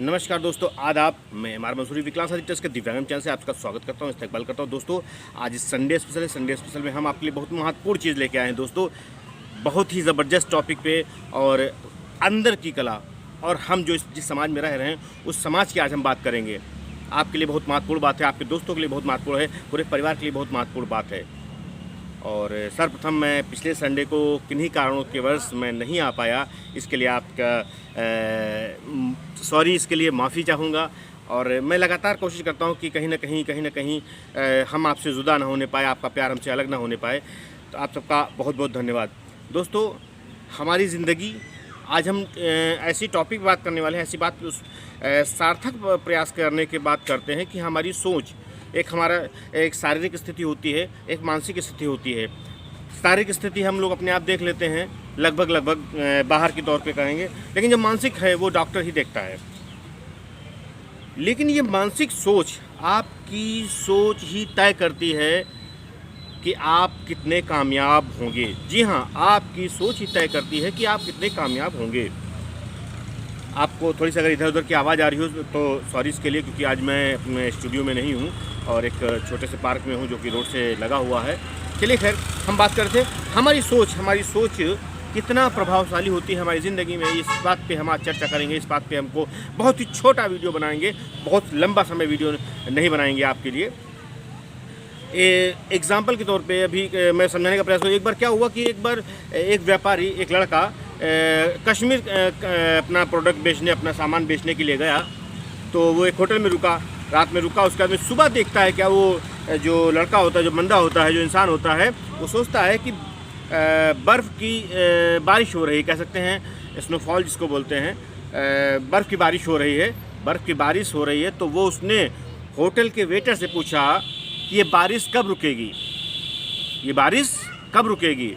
नमस्कार दोस्तों, आदाब। मैं इमार मंसूरी विकलांग एडिटर्स के दिव्यांगम चैनल से आपका स्वागत करता हूं, इस्तकबाल करता हूं। दोस्तों, आज संडे स्पेशल है। संडे स्पेशल में हम आपके लिए बहुत महत्वपूर्ण चीज़ लेके आए हैं दोस्तों, बहुत ही ज़बरदस्त टॉपिक पे। और अंदर की कला और हम जो जिस समाज में रह रहे हैं उस समाज की आज हम बात करेंगे। आपके लिए बहुत महत्वपूर्ण बात है, आपके दोस्तों के लिए बहुत महत्वपूर्ण है, पूरे परिवार के लिए बहुत महत्वपूर्ण बात है। और सर्वप्रथम मैं पिछले संडे को किन्हीं कारणों के वश मैं नहीं आ पाया, इसके लिए आपका सॉरी, इसके लिए माफ़ी चाहूँगा। और मैं लगातार कोशिश करता हूँ कि कहीं ना कहीं हम आपसे जुदा ना होने पाए, आपका प्यार हमसे अलग ना होने पाए। तो आप सबका बहुत बहुत धन्यवाद। दोस्तों, हमारी ज़िंदगी, आज हम ऐसी टॉपिक बात करने वाले हैं, ऐसी बात सार्थक प्रयास करने की बात करते हैं कि हमारी सोच, हमारा एक शारीरिक स्थिति होती है, एक मानसिक स्थिति होती है। शारीरिक स्थिति हम लोग अपने आप देख लेते हैं, लगभग बाहर के तौर पे कहेंगे, लेकिन जो मानसिक है वो डॉक्टर ही देखता है। लेकिन ये मानसिक सोच, आपकी सोच ही तय करती है कि आप कितने कामयाब होंगे। जी हाँ, आपकी सोच ही तय करती है कि आप कितने कामयाब होंगे। आपको थोड़ी सी अगर इधर उधर की आवाज़ आ रही हो तो सॉरी इसके लिए, क्योंकि आज मैं अपने स्टूडियो में नहीं हूँ और एक छोटे से पार्क में हूँ जो कि रोड से लगा हुआ है। चलिए खैर, हम बात करते हैं हमारी सोच कितना प्रभावशाली होती है हमारी ज़िंदगी में। इस बात पे हम आज चर्चा करेंगे। इस बात पे हमको बहुत ही छोटा वीडियो बनाएंगे, बहुत लंबा समय वीडियो नहीं बनाएंगे आपके लिए। एग्ज़ाम्पल के तौर पे अभी मैं समझाने का प्रयास करूँ। एक बार क्या हुआ कि एक बार एक व्यापारी, एक लड़का कश्मीर अपना प्रोडक्ट बेचने, अपना सामान बेचने के लिए गया। तो वो एक होटल में रुका, रात में रुका। उसके बाद में सुबह देखता है, क्या वो जो लड़का होता है, जो बंदा होता है, जो इंसान होता है, वो सोचता है कि बर्फ़ की बारिश हो रही है, कह सकते हैं स्नोफॉल जिसको बोलते हैं। बर्फ़ की बारिश हो रही है, बर्फ़ की बारिश हो रही है। तो वो उसने होटल के वेटर से पूछा कि ये बारिश कब रुकेगी, ये बारिश कब रुकेगी।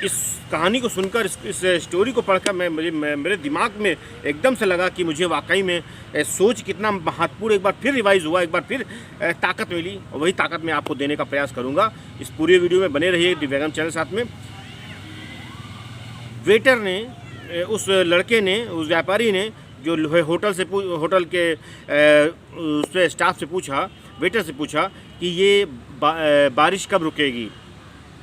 इस कहानी को सुनकर, इस स्टोरी को पढ़कर मेरे दिमाग में एकदम से लगा कि मुझे वाकई में सोच कितना महत्वपूर्ण एक बार फिर रिवाइज़ हुआ, एक बार फिर ताकत मिली। और वही ताकत मैं आपको देने का प्रयास करूंगा। इस पूरे वीडियो में बने रहिए दिव्यांगम चैनल साथ में। वेटर ने, उस लड़के ने, उस व्यापारी ने जो होटल के उससे स्टाफ से पूछा, वेटर से पूछा कि ये बारिश कब रुकेगी।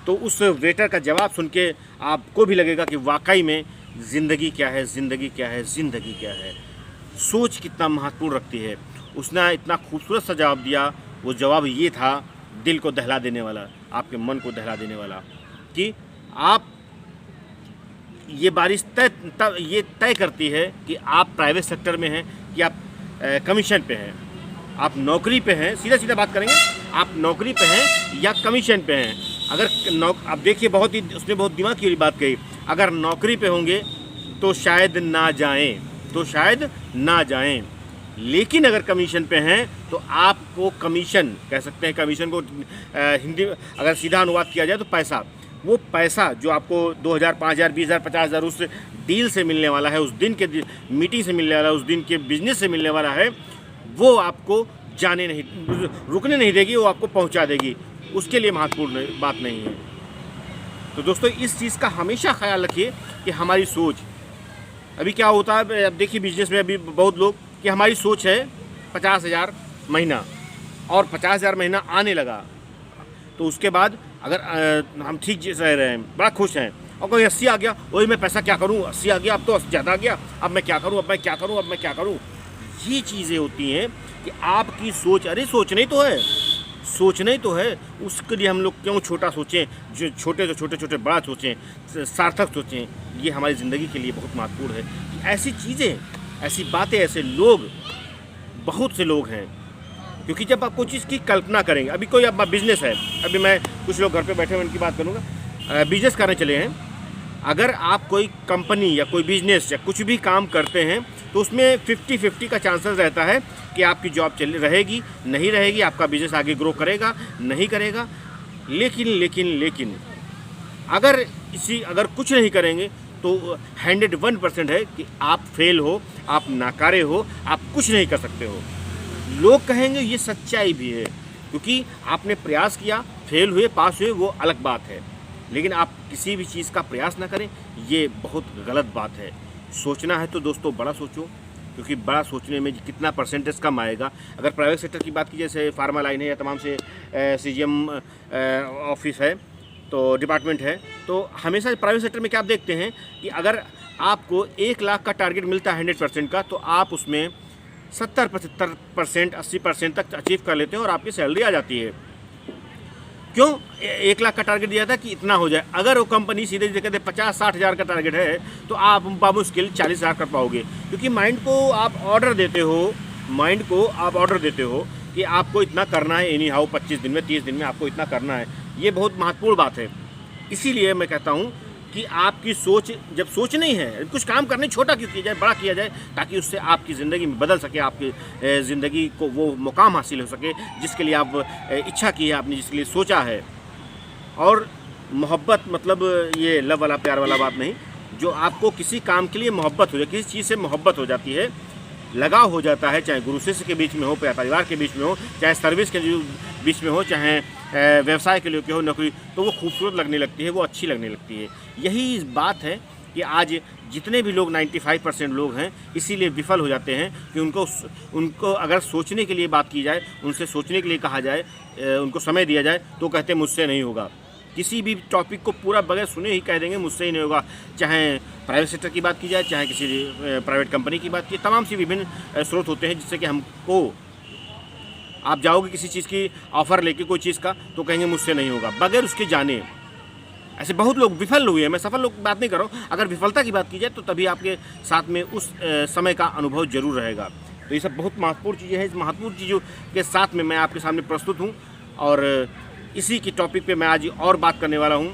तो उस वेटर का जवाब सुन के आपको भी लगेगा कि वाकई में ज़िंदगी क्या है, ज़िंदगी क्या है, ज़िंदगी क्या है, सोच कितना महत्वपूर्ण रखती है। उसने इतना खूबसूरत सा जवाब दिया। वो जवाब ये था, दिल को दहला देने वाला, आपके मन को दहला देने वाला, कि आप, ये बारिश ये तय करती है कि आप प्राइवेट सेक्टर में हैं कि आप कमीशन पे हैं, आप नौकरी पे हैं। सीधा बात करेंगे, आप नौकरी पे हैं या कमीशन पे हैं। अगर अब देखिए, उसने बहुत दिमाग की बात कही। अगर नौकरी पे होंगे तो शायद ना जाएं, लेकिन अगर कमीशन पे हैं तो आपको कमीशन, कह सकते हैं कमीशन को हिंदी अगर सीधा अनुवाद किया जाए तो पैसा, वो पैसा जो आपको 2000, 5000, 20000, 50000 उस डील से मिलने वाला है, उस दिन के मीटिंग से मिलने वाला है, उस दिन के बिजनेस से मिलने वाला है, वो आपको रुकने नहीं देगी, वो आपको पहुंचा देगी। उसके लिए महत्वपूर्ण बात नहीं है। तो दोस्तों, इस चीज़ का हमेशा ख्याल रखिए कि हमारी सोच, अभी क्या होता है, अब देखिए बिजनेस में अभी बहुत लोग, कि हमारी सोच है 50,000 महीना, और 50,000 महीना आने लगा। तो उसके बाद अगर हम ठीक रह रहे हैं, बड़ा खुश हैं, और कोई 80 आ गया, वही मैं पैसा क्या करूं, 80 आ गया, अब तो ज़्यादा आ गया, अब मैं क्या करूं, अब मैं क्या करूं। ये चीज़ें होती हैं कि आपकी सोच, अरे सोचना ही तो है। उसके लिए हम लोग क्यों छोटा सोचें, जो छोटे बड़ा सोचें, सार्थक सोचें। ये हमारी ज़िंदगी के लिए बहुत महत्वपूर्ण है कि ऐसी चीज़ें, ऐसी बातें, ऐसे लोग, बहुत से लोग हैं। क्योंकि जब आप कोई चीज़ की कल्पना करेंगे, अभी कोई आपका बिज़नेस है, अभी मैं कुछ लोग घर पे बैठे हुए उनकी बात करूँगा, बिज़नेस करने चले हैं। अगर आप कोई कंपनी या कोई बिज़नेस या कुछ भी काम करते हैं तो उसमें 50-50 का चांसेस रहता है कि आपकी जॉब रहेगी, नहीं रहेगी, आपका बिज़नेस आगे ग्रो करेगा, नहीं करेगा। लेकिन अगर कुछ नहीं करेंगे तो 101% है कि आप फेल हो, आप नाकारे हो, आप कुछ नहीं कर सकते हो। लोग कहेंगे, ये सच्चाई भी है, क्योंकि आपने प्रयास किया, फेल हुए, पास हुए, वो अलग बात है। लेकिन आप किसी भी चीज़ का प्रयास ना करें, ये बहुत गलत बात है। सोचना है तो दोस्तों बड़ा सोचो, क्योंकि बड़ा सोचने में कितना परसेंटेज कम आएगा। अगर प्राइवेट सेक्टर की बात की, जैसे फार्मा लाइन है या तमाम से CGM ऑफिस है, तो डिपार्टमेंट है, तो हमेशा प्राइवेट सेक्टर में क्या आप देखते हैं कि अगर आपको 1 लाख का टारगेट मिलता है 100% का, तो आप उसमें 70-75%, 80% तक अचीव कर लेते हैं और आपकी सैलरी आ जाती है। क्यों 1 लाख का टारगेट दिया था कि इतना हो जाए। अगर वो कंपनी सीधे सीधे कहते 50-60 हज़ार का टारगेट है, तो आप बामुश्किल 40 हज़ार कर पाओगे, क्योंकि माइंड को आप ऑर्डर देते हो कि आपको इतना करना है, एनी हाउ 25 दिन में, 30 दिन में आपको इतना करना है। ये बहुत महत्वपूर्ण बात है। इसीलिए मैं कहता हूँ कि आपकी सोच, जब सोच नहीं है, कुछ काम करने छोटा क्यों किया जाए, बड़ा किया जाए, ताकि उससे आपकी ज़िंदगी में बदल सके, आपकी ज़िंदगी को वो मुकाम हासिल हो सके जिसके लिए आप इच्छा की है, आपने जिसके लिए सोचा है। और मोहब्बत मतलब ये लव वाला प्यार वाला बात नहीं, जो आपको किसी काम के लिए मोहब्बत हो जाए, किसी चीज़ से मोहब्बत हो जाती है, लगाव हो जाता है, चाहे गुरु शिष्य के बीच में हो, परिवार के बीच में हो, चाहे सर्विस के बीच में हो, चाहे व्यवसाय के लिए हो, नौकरी, तो वो खूबसूरत लगने लगती है, वो अच्छी लगने लगती है। यही बात है कि आज जितने भी लोग 95% लोग हैं, इसीलिए विफल हो जाते हैं कि उनको अगर सोचने के लिए बात की जाए, उनसे सोचने के लिए कहा जाए, उनको समय दिया जाए, तो कहते हैं मुझसे नहीं होगा। किसी भी टॉपिक को पूरा बगैर सुने ही कह देंगे मुझसे ही नहीं होगा। चाहे प्राइवेट सेक्टर की बात की जाए, चाहे किसी प्राइवेट कंपनी की बात की, तमाम सी विभिन्न स्रोत होते हैं जिससे कि हमको, आप जाओगे किसी चीज़ की ऑफ़र लेके कोई चीज़ का, तो कहेंगे मुझसे नहीं होगा, बगैर उसके जाने। ऐसे बहुत लोग विफल हुए हैं, मैं सफल लोग की बात नहीं कर रहा हूँ। अगर विफलता की बात की जाए तो तभी आपके साथ में उस समय का अनुभव जरूर रहेगा। तो ये सब बहुत महत्वपूर्ण चीज़ें हैं। इस महत्वपूर्ण चीज़ों के साथ में मैं आपके सामने प्रस्तुत हूँ और इसी की टॉपिक पे मैं आज और बात करने वाला हूँ,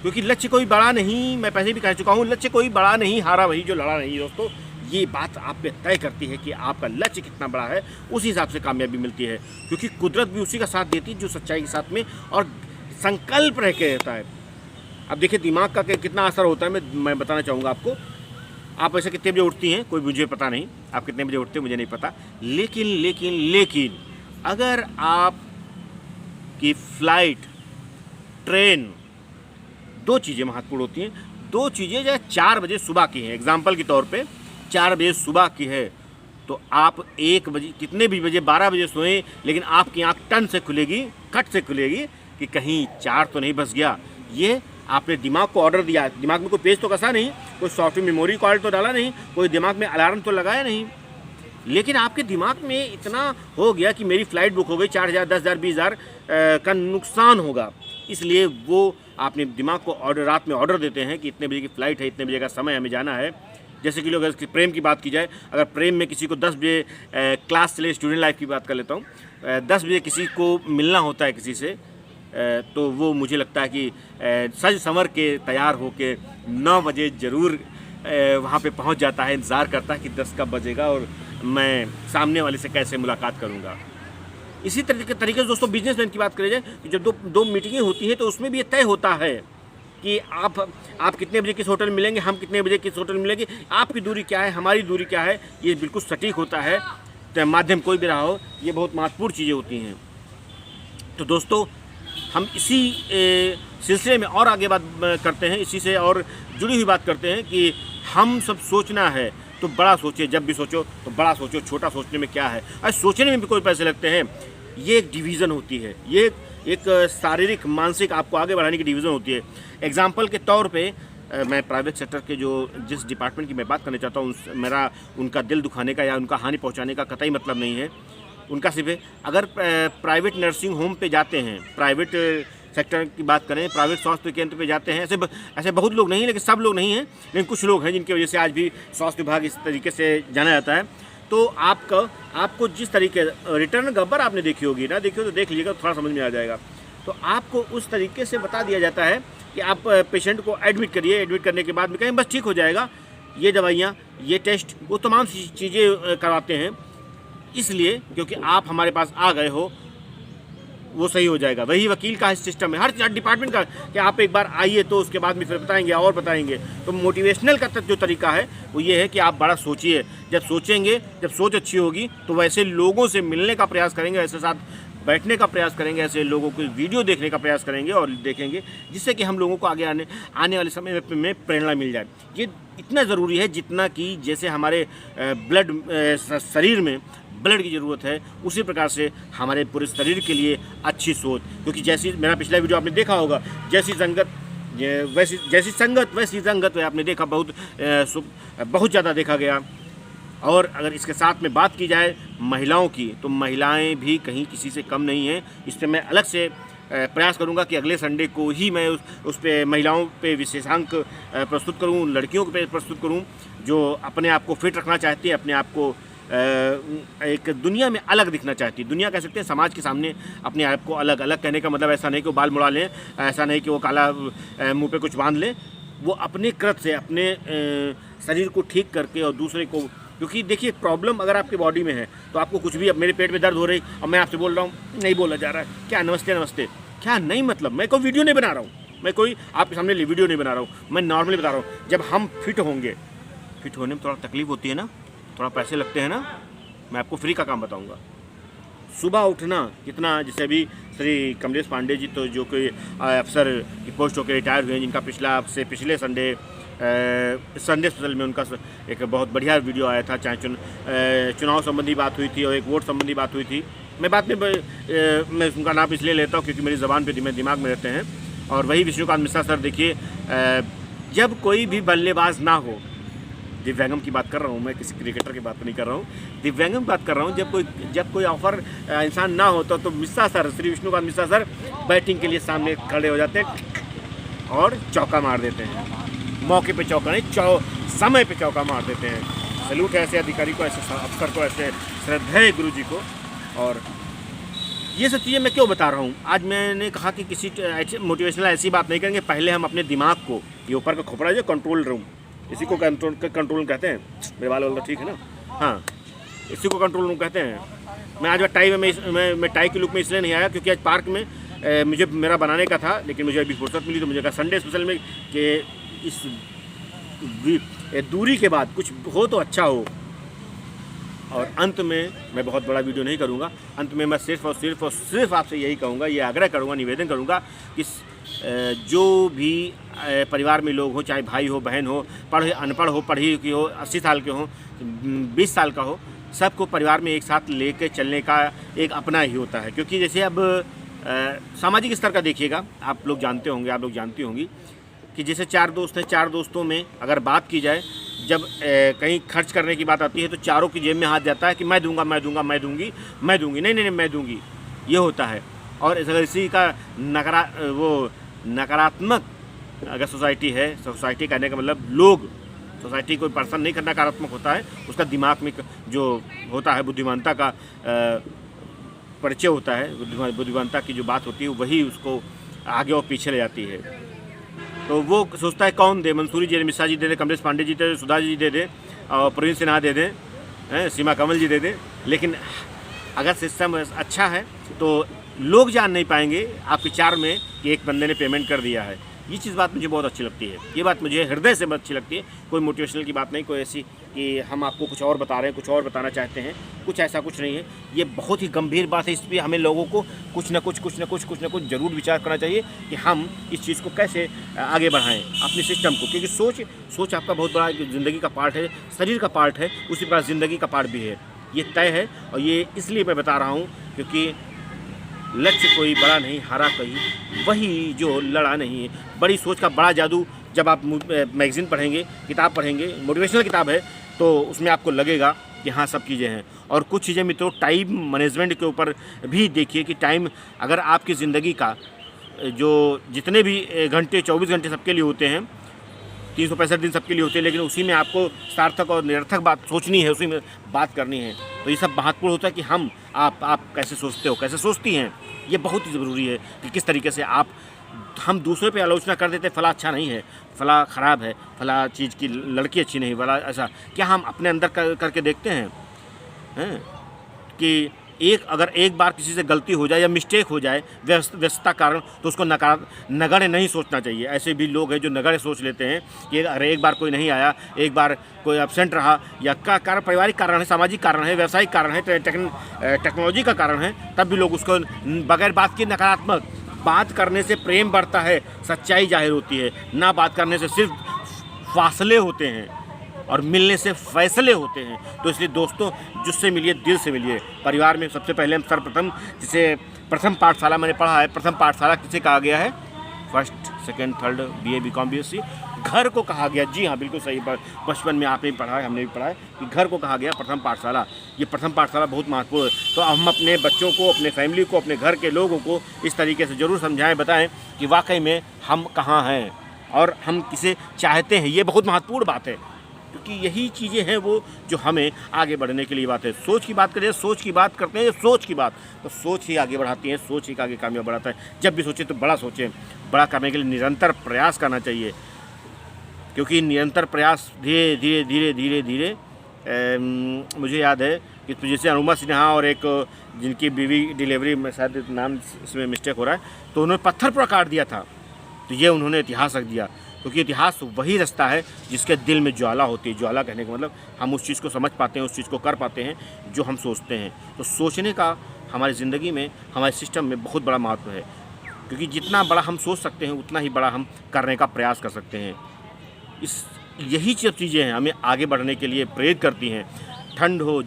क्योंकि लक्ष्य कोई बड़ा नहीं, मैं पहले भी कह चुका हूँ, लक्ष्य कोई बड़ा नहीं, हारा वही जो लड़ा नहीं। दोस्तों, ये बात आप पे तय करती है कि आपका लक्ष्य कितना बड़ा है, उसी हिसाब से कामयाबी मिलती है, क्योंकि कुदरत भी उसी का साथ देती है जो सच्चाई के साथ में और संकल्प रह के रहता है। अब देखिए दिमाग का कितना असर होता है, मैं बताना चाहूँगा आपको। आप ऐसे कितने बजे उठती हैं, कोई मुझे पता नहीं, आप कितने बजे उठते हैं मुझे नहीं पता, लेकिन अगर आप की फ्लाइट, ट्रेन, 2 चीज़ें महत्वपूर्ण होती हैं। 2 चीज़ें जो 4 बजे सुबह की हैं, एग्जाम्पल के तौर पे 4 बजे सुबह की है, तो आप 1 बजे, कितने भी बजे, 12 बजे सोएं, लेकिन आपकी आँख टन से खुलेगी, कट से खुलेगी कि कहीं 4 तो नहीं बज गया। ये आपने दिमाग को ऑर्डर दिया। दिमाग में कोई पेज तो कसा नहीं, कोई सॉफ्टवेयर मेमोरी कार्ड तो डाला नहीं, कोई दिमाग में अलार्म तो लगाया नहीं, लेकिन आपके दिमाग में इतना हो गया कि मेरी फ़्लाइट बुक हो गई, 4,000, 10,000, 20,000 का नुकसान होगा। इसलिए वो आपने दिमाग को ऑर्डर, रात में ऑर्डर देते हैं कि इतने बजे की फ़्लाइट है, इतने बजे का समय हमें जाना है। जैसे कि लोग, अगर प्रेम की बात की जाए, अगर प्रेम में किसी को 10 बजे क्लास चले, स्टूडेंट लाइफ की बात कर लेता हूँ, 10 बजे किसी को मिलना होता है किसी से, तो वो मुझे लगता है कि सज संवर के तैयार होके 9 बजे ज़रूर वहाँ पे पहुँच जाता है, इंतज़ार करता है कि 10 कब बजेगा और मैं सामने वाले से कैसे मुलाकात करूँगा। इसी तरीके से दोस्तों बिजनेसमैन की बात करें जाए कि जब दो मीटिंगें होती हैं तो उसमें भी ये तय होता है कि आप कितने बजे किस होटल में मिलेंगे, हम कितने बजे किस होटल में मिलेंगे, आपकी दूरी क्या है, हमारी दूरी क्या है, ये बिल्कुल सटीक होता है। तो माध्यम कोई भी रहा हो, ये बहुत महत्वपूर्ण चीज़ें होती हैं। तो दोस्तों, हम इसी सिलसिले में और आगे बात करते हैं, इसी से और जुड़ी हुई बात करते हैं कि हम सब सोचना है तो बड़ा सोचिए, जब भी सोचो तो बड़ा सोचो, छोटा सोचने में क्या है। और सोचने में भी कोई पैसे लगते हैं। ये एक डिवीज़न होती है, ये एक शारीरिक मानसिक आपको आगे बढ़ाने की डिवीज़न होती है। एग्जाम्पल के तौर पे मैं प्राइवेट सेक्टर के जिस डिपार्टमेंट की मैं बात करना चाहता हूँ, मेरा उनका दिल दुखाने का या उनका हानि पहुँचाने का कतई मतलब नहीं है। उनका सिर्फ अगर प्राइवेट नर्सिंग होम पे जाते हैं, प्राइवेट सेक्टर की बात करें, प्राइवेट स्वास्थ्य केंद्र पे जाते हैं, ऐसे बहुत लोग नहीं, लेकिन सब लोग नहीं हैं, लेकिन कुछ लोग हैं जिनकी वजह से आज भी स्वास्थ्य विभाग इस तरीके से जाना जाता है। तो आपको जिस तरीके रिटर्न गब्बर आपने देखी होगी ना, देखिए तो देख लीजिएगा, थोड़ा समझ में आ जाएगा। तो आपको उस तरीके से बता दिया जाता है कि आप पेशेंट को एडमिट करिए, एडमिट करने के बाद में कहें बस ठीक हो जाएगा, ये दवाइयाँ, ये टेस्ट, वो तमाम चीज़ें करवाते हैं, इसलिए क्योंकि आप हमारे पास आ गए हो, वो सही हो जाएगा। वही वकील का सिस्टम है, हर डिपार्टमेंट का, कि आप एक बार आइए तो उसके बाद में फिर बताएंगे और बताएंगे। तो मोटिवेशनल का जो तरीका है वो ये है कि आप बड़ा सोचिए। जब सोचेंगे, जब सोच अच्छी होगी तो वैसे लोगों से मिलने का प्रयास करेंगे, बैठने का प्रयास करेंगे, ऐसे लोगों को वीडियो देखने का प्रयास करेंगे और देखेंगे, जिससे कि हम लोगों को आगे आने वाले समय में प्रेरणा मिल जाए। ये इतना ज़रूरी है जितना कि जैसे हमारे शरीर में ब्लड की ज़रूरत है, उसी प्रकार से हमारे पूरे शरीर के लिए अच्छी सोच। क्योंकि जैसी मेरा पिछला वीडियो आपने देखा होगा, जैसी संगत वैसी रंगत, आपने देखा बहुत ज़्यादा देखा गया। और अगर इसके साथ में बात की जाए महिलाओं की, तो महिलाएं भी कहीं किसी से कम नहीं हैं। इस पर मैं अलग से प्रयास करूंगा कि अगले संडे को ही मैं उस पे महिलाओं पे विशेषांक प्रस्तुत करूं, लड़कियों पे प्रस्तुत करूं, जो अपने आप को फिट रखना चाहती है, अपने आप को एक दुनिया में अलग दिखना चाहती है। दुनिया कह सकते हैं, समाज के सामने अपने आप को अलग। अलग कहने का मतलब ऐसा नहीं कि वो बाल मुड़ा लें, ऐसा नहीं कि वो काला मुँह पे कुछ बांध लें। वो अपने कृत से अपने शरीर को ठीक करके और दूसरे को, क्योंकि देखिए प्रॉब्लम अगर आपके बॉडी में है तो आपको कुछ भी, अब मेरे पेट में दर्द हो रही और मैं आपसे बोल रहा हूँ, नहीं बोला जा रहा है, क्या नमस्ते नमस्ते, क्या नहीं मतलब, मैं कोई वीडियो नहीं बना रहा हूँ, मैं कोई आपके सामने वीडियो नहीं बना रहा हूँ, मैं नॉर्मली बता रहा हूँ। जब हम फिट होंगे, फिट होने में थोड़ा तकलीफ होती है ना, थोड़ा पैसे लगते हैं ना, मैं आपको फ्री का काम बताऊँगा। सुबह उठना कितना, जैसे अभी श्री कमलेश पांडे जी, तो जो कोई अफसर की पोस्ट होकर रिटायर हुए हैं, जिनका पिछले संडे स्पेशल में उनका एक बहुत बढ़िया वीडियो आया था, चाहे चुनाव संबंधी बात हुई थी और एक वोट संबंधी बात हुई थी। मैं बाद में मैं उनका नाम इसलिए लेता हूँ क्योंकि मेरी ज़बान पे दिमाग में रहते हैं। और वही विष्णुकांत मिश्रा सर, देखिए जब कोई भी बल्लेबाज ना हो, दिव्यांगम की बात कर रहा हूँ मैं, किसी क्रिकेटर की बात नहीं कर रहा हूँ, दिव्यांगम की बात कर रहा हूँ। जब कोई ऑफर इंसान ना हो तो Mishra sir, Shri Vishnukant Mishra sir batting के लिए सामने खड़े हो जाते हैं और चौका मार देते हैं। मौके पे चौका नहीं, समय पे चौका मार देते हैं। सैल्यूट है ऐसे अधिकारी को, ऐसे अफसर को, ऐसे श्रद्धेय गुरु जी को। और ये सब चीज़ें मैं क्यों बता रहा हूँ, आज मैंने कहा कि किसी मोटिवेशनल ऐसी बात नहीं करेंगे। पहले हम अपने दिमाग को, ये ऊपर का खोपड़ा जो कंट्रोल रूम, इसी को कंट्रोल कहते हैं। मेरे बाल वाला ठीक है ना, हाँ, इसी को कंट्रोल रूम कहते हैं। मैं आज टाई में मैं टाई के लुक में इसलिए नहीं आया क्योंकि आज पार्क में मुझे मेरा बनाने का था, लेकिन मुझे अभी फुर्सत मिली तो मुझे कहा संडे स्पेशल में कि इस दूरी के बाद कुछ हो तो अच्छा हो। और अंत में मैं बहुत बड़ा वीडियो नहीं करूंगा, अंत में मैं सिर्फ और सिर्फ आपसे यही कहूंगा, ये आग्रह करूंगा, निवेदन करूंगा कि जो भी परिवार में लोग हो, चाहे भाई हो, बहन हो, पढ़े अनपढ़ हो, पढ़ी की हो, 80 साल के हो, 20 साल का हो, सबको परिवार में एक साथ लेके चलने का एक अपना ही होता है। क्योंकि जैसे अब सामाजिक स्तर का देखिएगा, आप लोग जानते होंगे, आप लोग जानती होंगी कि जैसे 4 दोस्त हैं, 4 दोस्तों में अगर बात की जाए, जब कहीं खर्च करने की बात आती है तो चारों की जेब में हाथ जाता है कि मैं दूंगा, मैं दूंगा, मैं दूंगी, मैं दूंगी, नहीं मैं दूंगी, ये होता है। और अगर इसी का नकारात्मक अगर सोसाइटी है, सोसाइटी कहने का मतलब लोग, सोसाइटी कोई पर्सन नहीं करना नकारात्मक होता है, उसका दिमाग में जो होता है बुद्धिमानता का परिचय होता है, बुद्धिमानता की जो बात होती है वही उसको आगे और पीछे ले जाती है। तो वो सोचता है कौन दे, मंसूरी जी, मिश्रा जी दे दे, कमलेश पांडे जी दे दे, सुधा जी दे दे, और प्रवीण सिन्हा दे दें, सीमा कमल जी दे दें। लेकिन अगर सिस्टम अच्छा है तो लोग जान नहीं पाएंगे आपके 4 में कि एक बंदे ने पेमेंट कर दिया है। ये चीज़ बात मुझे बहुत अच्छी लगती है, ये बात मुझे हृदय से अच्छी लगती है। कोई मोटिवेशनल की बात नहीं, कोई ऐसी कि हम आपको कुछ और बता रहे हैं, कुछ और बताना चाहते हैं, कुछ ऐसा कुछ नहीं है। ये बहुत ही गंभीर बात है, इस पर हमें लोगों को कुछ ना कुछ ज़रूर विचार करना चाहिए कि हम इस चीज़ को कैसे आगे बढ़ाएं अपने सिस्टम को। क्योंकि सोच आपका बहुत बड़ा ज़िंदगी का पार्ट है, शरीर का पार्ट है, उसी प्रकार ज़िंदगी का पार्ट भी है। ये तय है, और ये इसलिए मैं बता रहा हूँ क्योंकि लक्ष्य कोई बड़ा नहीं, हारा कोई वही जो लड़ा नहीं है। बड़ी सोच का बड़ा जादू, जब आप मैगज़ीन पढ़ेंगे, किताब पढ़ेंगे, मोटिवेशनल किताब है, तो उसमें आपको लगेगा कि हाँ सब चीज़ें हैं। और कुछ चीज़ें मित्रों टाइम मैनेजमेंट के ऊपर भी देखिए कि टाइम, अगर आपकी ज़िंदगी का जो जितने भी घंटे 24 घंटे सबके लिए होते हैं, 365 दिन सबके लिए होते हैं, लेकिन उसी में आपको सार्थक और निरर्थक बात सोचनी है, उसी में बात करनी है। तो ये सब महत्वपूर्ण होता है कि आप कैसे सोचते हो, कैसे सोचती हैं। ये बहुत ही ज़रूरी है कि किस तरीके से हम दूसरे पे आलोचना कर देते, फला अच्छा नहीं है, फला ख़राब है, फला चीज़ की लड़की अच्छी नहीं, फला ऐसा। क्या हम अपने अंदर करके देखते हैं कि अगर एक बार किसी से गलती हो जाए या मिस्टेक हो जाए व्यस्तता कारण, तो उसको नगण्य नहीं सोचना चाहिए। ऐसे भी लोग हैं जो नगण्य सोच लेते हैं कि अरे एक बार कोई नहीं आया, एक बार कोई एब्सेंट रहा, या का कारण पारिवारिक कारण है, सामाजिक कारण है, व्यावसायिक कारण है, टेक्नोलॉजी का कारण है, तब भी लोग उसको बगैर बात के नकारात्मक। बात करने से प्रेम बढ़ता है, सच्चाई जाहिर होती है, ना बात करने से सिर्फ फासले होते हैं और मिलने से फैसले होते हैं। तो इसलिए दोस्तों, जिससे मिलिए दिल से मिलिए। परिवार में सबसे पहले हम सर्वप्रथम, जिसे प्रथम पाठशाला मैंने पढ़ा है, प्रथम पाठशाला किसे कहा गया है? First, second, third, BA, BCom, BSc, घर को कहा गया। जी हाँ, बिल्कुल सही। बचपन में आपने भी पढ़ा है, हमने भी पढ़ा है कि घर को कहा गया प्रथम पाठशाला। ये प्रथम पाठशाला बहुत महत्वपूर्ण है। तो हम अपने बच्चों को, अपने फैमिली को, अपने घर के लोगों को इस तरीके से ज़रूर समझाएं, बताएं कि वाकई में हम कहाँ हैं और हम किसे चाहते हैं। ये बहुत महत्वपूर्ण बात है, क्योंकि यही चीज़ें हैं वो जो हमें आगे बढ़ने के लिए बात है। सोच की बात करें, सोच की बात करते हैं, सोच की बात, तो सोच ही आगे बढ़ाती है, सोच ही आगे कामयाब बढ़ाता है। जब भी सोचें तो बड़ा सोचें। बड़ा करने के लिए निरंतर प्रयास करना चाहिए, क्योंकि निरंतर प्रयास धीरे धीरे धीरे धीरे धीरे मुझे याद है कि जैसे अनुमा सिन्हा और एक जिनकी बीवी डिलीवरी में, शायद नाम इसमें मिस्टेक हो रहा है, तो उन्होंने पत्थर पर काट दिया था, तो ये उन्होंने इतिहास रख दिया। क्योंकि इतिहास वही रास्ता है जिसके दिल में ज्वाला होती है। ज्वाला कहने का मतलब हम उस चीज़ को समझ पाते हैं, उस चीज़ को कर पाते हैं जो हम सोचते हैं। तो सोचने का हमारी ज़िंदगी में, हमारे सिस्टम में बहुत बड़ा महत्व है, क्योंकि जितना बड़ा हम सोच सकते हैं उतना ही बड़ा हम करने का प्रयास कर सकते हैं। यही सब चीज़ें हैं हमें आगे बढ़ने के लिए प्रेरित करती हैं। ठंड हो,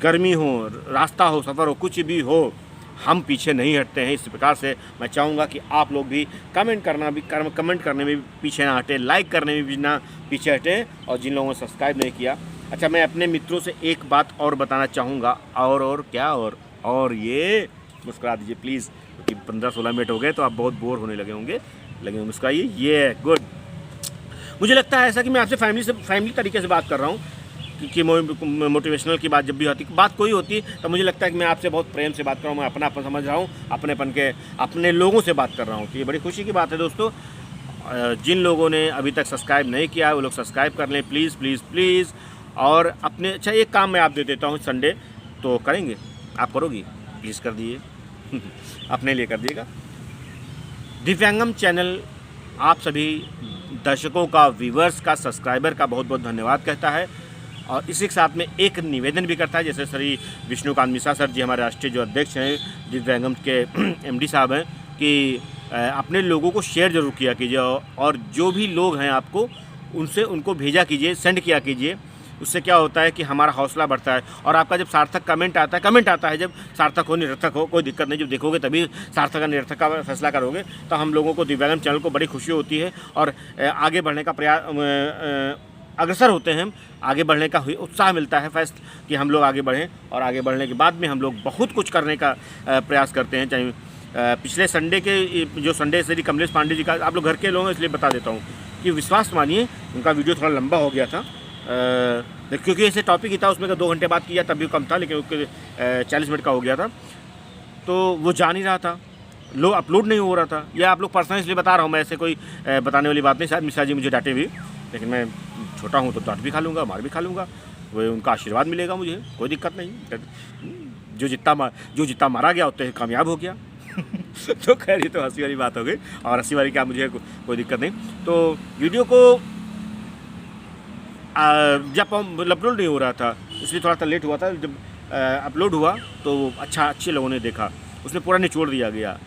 गर्मी हो, रास्ता हो, सफ़र हो, कुछ भी हो, हम पीछे नहीं हटते हैं। इस प्रकार से मैं चाहूँगा कि आप लोग भी कमेंट करने में भी पीछे ना हटें, लाइक करने में भी ना पीछे हटें, और जिन लोगों ने सब्सक्राइब नहीं किया। अच्छा, मैं अपने मित्रों से एक बात और बताना चाहूँगा, और क्या, और ये मुस्कुरा दीजिए प्लीज़, क्योंकि 15-16 मिनट हो गए तो आप बहुत बोर होने लगे होंगे, मुस्कुराइए। ये गुड। मुझे लगता है ऐसा कि मैं आपसे फैमिली तरीके से बात कर रहा हूँ, कि मोटिवेशनल की बात जब भी होती, बात कोई होती है, तो मुझे लगता है कि मैं आपसे बहुत प्रेम से बात कर रहा हूँ, मैं अपनापन समझ रहा हूँ, अपनेपन के अपने लोगों से बात कर रहा हूँ। तो ये बड़ी खुशी की बात है दोस्तों। जिन लोगों ने अभी तक सब्सक्राइब नहीं किया है वो लोग सब्सक्राइब कर लें प्लीज़ प्लीज़ प्लीज़। और अपने, अच्छा एक काम मैं आप दे देता हूँ, संडे तो करेंगे, आप करोगी? प्लीज़ कर दीजिए अपने लिए कर दीजिएगा। दिव्यांगम चैनल आप सभी दर्शकों का, व्यूवर्स का, सब्सक्राइबर का बहुत बहुत धन्यवाद कहता है, और इसी के साथ में एक निवेदन भी करता है। जैसे श्री विष्णुकांत मिश्रा सर जी हमारे राष्ट्रीय जो अध्यक्ष हैं, दिव्यांगम के MD साहब हैं, कि अपने लोगों को शेयर ज़रूर किया कीजिए, और जो भी लोग हैं आपको उनको भेजा कीजिए, सेंड किया कीजिए। उससे क्या होता है कि हमारा हौसला बढ़ता है, और आपका जब सार्थक कमेंट आता है, जब सार्थक हो निरर्थक हो कोई दिक्कत नहीं, जब देखोगे तभी सार्थक का निरर्थक का फैसला करोगे, तो हम लोगों को दिव्यांगम चैनल को बड़ी खुशी होती है, और आगे बढ़ने का प्रयास, अग्रसर होते हैं, आगे बढ़ने का उत्साह मिलता है कि हम लोग आगे बढ़ें, और आगे बढ़ने के बाद में हम लोग बहुत कुछ करने का प्रयास करते हैं। चाहे पिछले संडे के जो संडे श्री कमलेश पांडे जी का, आप लोग घर के लोग हैं इसलिए बता देता हूँ कि विश्वास मानिए उनका वीडियो थोड़ा लंबा हो गया था, क्योंकि ऐसे टॉपिक ही था, उसमें का 2 घंटे बात किया तब भी कम था, लेकिन उसके 40 मिनट का हो गया था, तो वो जा नहीं रहा था, अपलोड नहीं हो रहा था। या आप लोग पर्सनल इसलिए बता रहा हूँ, मैं ऐसे कोई बताने वाली बात नहीं। शायद मिश्रा जी मुझे डांटे भी, लेकिन मैं छोटा हूँ तो डांट भी खा लूँगा, मार भी खा लूँगा, वो उनका आशीर्वाद मिलेगा मुझे, कोई दिक्कत नहीं। जो जितना मारा गया उतने कामयाब हो गया तो खैर ये तो हंसी वाली बात हो गई, और हंसी वाली क्या, मुझे कोई दिक्कत नहीं। तो वीडियो को जब अपलोड नहीं हो रहा था इसलिए थोड़ा सा लेट हुआ था। जब अपलोड हुआ तो अच्छे लोगों ने देखा, उसमें पूरा निचोड़ दिया गया।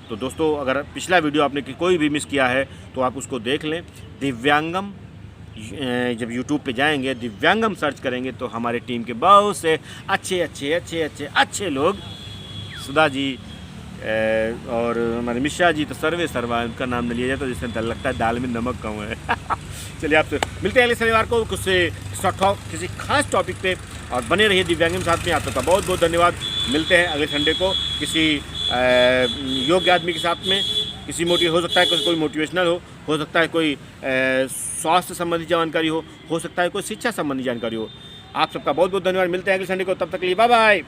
तो दोस्तों, अगर पिछला वीडियो आपने कोई भी मिस किया है तो आप उसको देख लें। दिव्यांगम, जब YouTube पे जाएंगे, दिव्यांगम सर्च करेंगे तो हमारे टीम के बहुत से अच्छे लोग, सुधा जी और हमारे मिश्रा जी, तो सर्वा उनका नाम न लिया जाए तो जिससे लगता है दाल में नमक कम है चलिए, आपसे मिलते हैं अगले शनिवार को किसी खास टॉपिक पे, और बने रहिए दिव्यांगम साथ में। आप सबका बहुत बहुत धन्यवाद। मिलते हैं अगले संडे को किसी योग्य आदमी के साथ में, किसी हो सकता है कोई मोटिवेशनल हो सकता है कोई स्वास्थ्य संबंधी जानकारी हो सकता है कोई शिक्षा संबंधी जानकारी हो। आप सबका बहुत बहुत धन्यवाद। मिलते हैं अगले संडे को, तब तक के लिए बाय बाय।